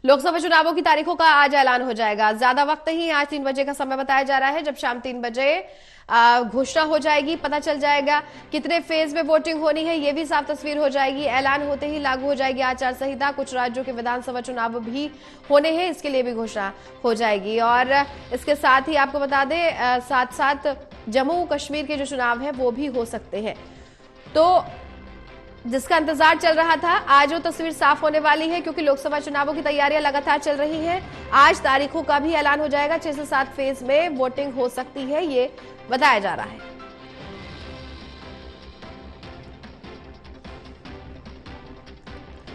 लोकसभा चुनावों की तारीखों का आज ऐलान हो जाएगा। ज्यादा वक्त नहीं, आज 3 बजे का समय बताया जा रहा है, जब शाम 3 बजे घोषणा हो जाएगी, पता चल जाएगा कितने फेज में वोटिंग होनी है, ये भी साफ तस्वीर हो जाएगी। ऐलान होते ही लागू हो जाएगी आचार संहिता। कुछ राज्यों के विधानसभा चुनाव भी होने हैं, इसके लिए भी घोषणा हो जाएगी। और इसके साथ ही आपको बता दें, साथ साथ जम्मू कश्मीर के जो चुनाव है वो भी हो सकते हैं। तो जिसका इंतजार चल रहा था, आज वो तस्वीर साफ होने वाली है, क्योंकि लोकसभा चुनावों की तैयारियां लगातार चल रही हैं। आज तारीखों का भी ऐलान हो जाएगा। 6 से 7 फेज में वोटिंग हो सकती है, ये बताया जा रहा है।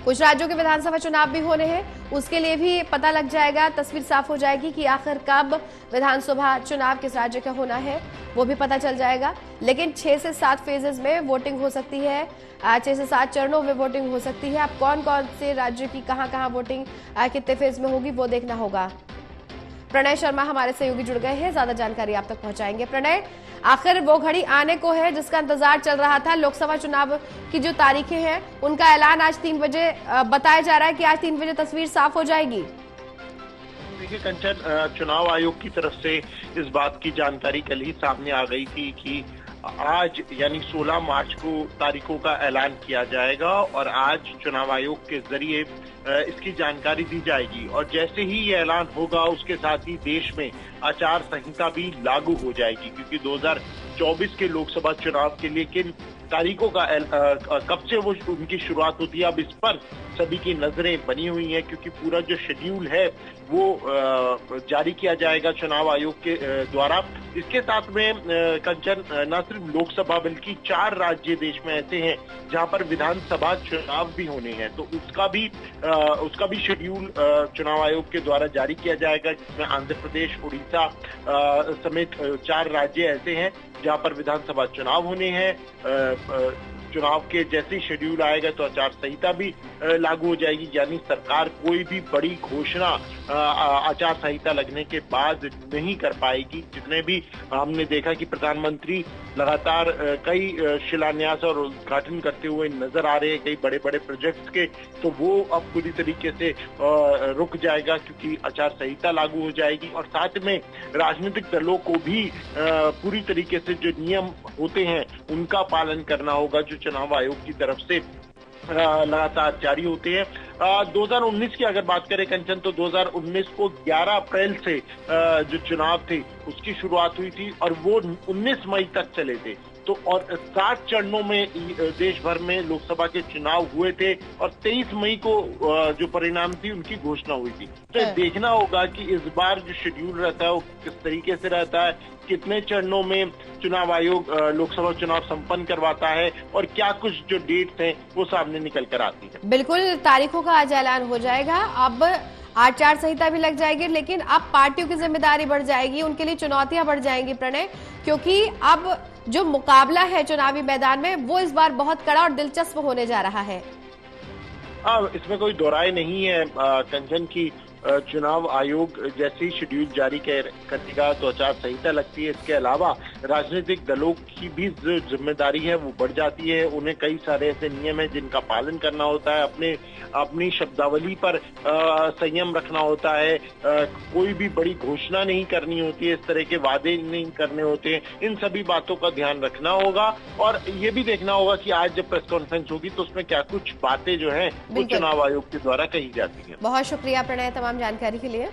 कुछ राज्यों के विधानसभा चुनाव भी होने हैं, उसके लिए भी पता लग जाएगा, तस्वीर साफ हो जाएगी कि आखिर कब विधानसभा चुनाव किस राज्य का होना है, वो भी पता चल जाएगा। लेकिन 6 से 7 फेजेस में वोटिंग हो सकती है, 6 से 7 चरणों में वोटिंग हो सकती है। अब कौन कौन से राज्य की कहां वोटिंग कितने फेज में होगी, वो देखना होगा। प्रणय शर्मा हमारे सहयोगी जुड़ गए हैं, ज्यादा जानकारी आप तक पहुंचाएंगे। प्रणय, आखिर वो घड़ी आने को है जिसका इंतजार चल रहा था। लोकसभा चुनाव की जो तारीखें हैं, उनका ऐलान आज 3 बजे बताया जा रहा है कि आज 3 बजे तस्वीर साफ हो जाएगी। देखिए कंचन, चुनाव आयोग की तरफ से इस बात की जानकारी कल ही सामने आ गई थी कि आज यानी 16 मार्च को तारीखों का ऐलान किया जाएगा और आज चुनाव आयोग के जरिए इसकी जानकारी दी जाएगी। और जैसे ही ये ऐलान होगा, उसके साथ ही देश में आचार संहिता भी लागू हो जाएगी, क्योंकि 2024 के लोकसभा चुनाव के लिए किन तारीखों का कब से वो उनकी शुरुआत होती है, अब इस पर सभी की नजरें बनी हुई हैं, क्योंकि पूरा जो शेड्यूल है वो जारी किया जाएगा चुनाव आयोग के द्वारा। इसके साथ में कंचन, न सिर्फ लोकसभा बल्कि 4 राज्य देश में ऐसे हैं जहां पर विधानसभा चुनाव भी होने हैं, तो उसका भी शेड्यूल चुनाव आयोग के द्वारा जारी किया जाएगा, जिसमें आंध्र प्रदेश, उड़ीसा समेत 4 राज्य ऐसे हैं जहां पर विधानसभा चुनाव होने हैं। चुनाव के जैसे ही शेड्यूल आएगा तो आचार संहिता भी लागू हो जाएगी, यानी सरकार कोई भी बड़ी घोषणा आचार संहिता लगने के बाद नहीं कर पाएगी। जितने भी हमने देखा कि प्रधानमंत्री लगातार कई शिलान्यास और उद्घाटन करते हुए नजर आ रहे हैं कई बड़े बड़े प्रोजेक्ट्स के, तो वो अब पूरी तरीके से रुक जाएगा, क्योंकि आचार संहिता लागू हो जाएगी। और साथ में राजनीतिक दलों को भी पूरी तरीके से जो नियम होते हैं उनका पालन करना होगा, जो चुनाव आयोग की तरफ से लगातार जारी होते हैं। 2019 की अगर बात करें कंचन, तो 2019 को 11 अप्रैल से जो चुनाव थे उसकी शुरुआत हुई थी और वो 19 मई तक चले थे। तो और 7 चरणों में देश भर में लोकसभा के चुनाव हुए थे और 23 मई को जो परिणाम थी उनकी घोषणा हुई थी। तो देखना होगा कि इस बार जो शेड्यूल रहता है वो किस तरीके से रहता है, कितने चरणों में चुनाव आयोग लोकसभा चुनाव संपन्न करवाता है और क्या कुछ जो डेट्स हैं वो सामने निकल कर आती है। बिल्कुल, तारीखों का आज ऐलान हो जाएगा। अब आचार संहिता भी लग जाएगी, लेकिन अब पार्टियों की जिम्मेदारी बढ़ जाएगी, उनके लिए चुनौतियां बढ़ जाएंगी प्रणय, क्योंकि अब जो मुकाबला है चुनावी मैदान में वो इस बार बहुत कड़ा और दिलचस्प होने जा रहा है। इसमें कोई दोराय नहीं है कंचन की चुनाव आयोग जैसे ही शेड्यूल जारी करेगा तो आचार संहिता लगती है। इसके अलावा राजनीतिक दलों की भी जो जिम्मेदारी है वो बढ़ जाती है। उन्हें कई सारे ऐसे नियम हैं जिनका पालन करना होता है, अपनी शब्दावली पर संयम रखना होता है, कोई भी बड़ी घोषणा नहीं करनी होती है, इस तरह के वादे नहीं करने होते हैं। इन सभी बातों का ध्यान रखना होगा और ये भी देखना होगा कि आज जब प्रेस कॉन्फ्रेंस होगी तो उसमें क्या कुछ बातें जो हैं वो चुनाव आयोग के द्वारा कही जाती हैं। बहुत शुक्रिया प्रणय तमाम जानकारी के लिए।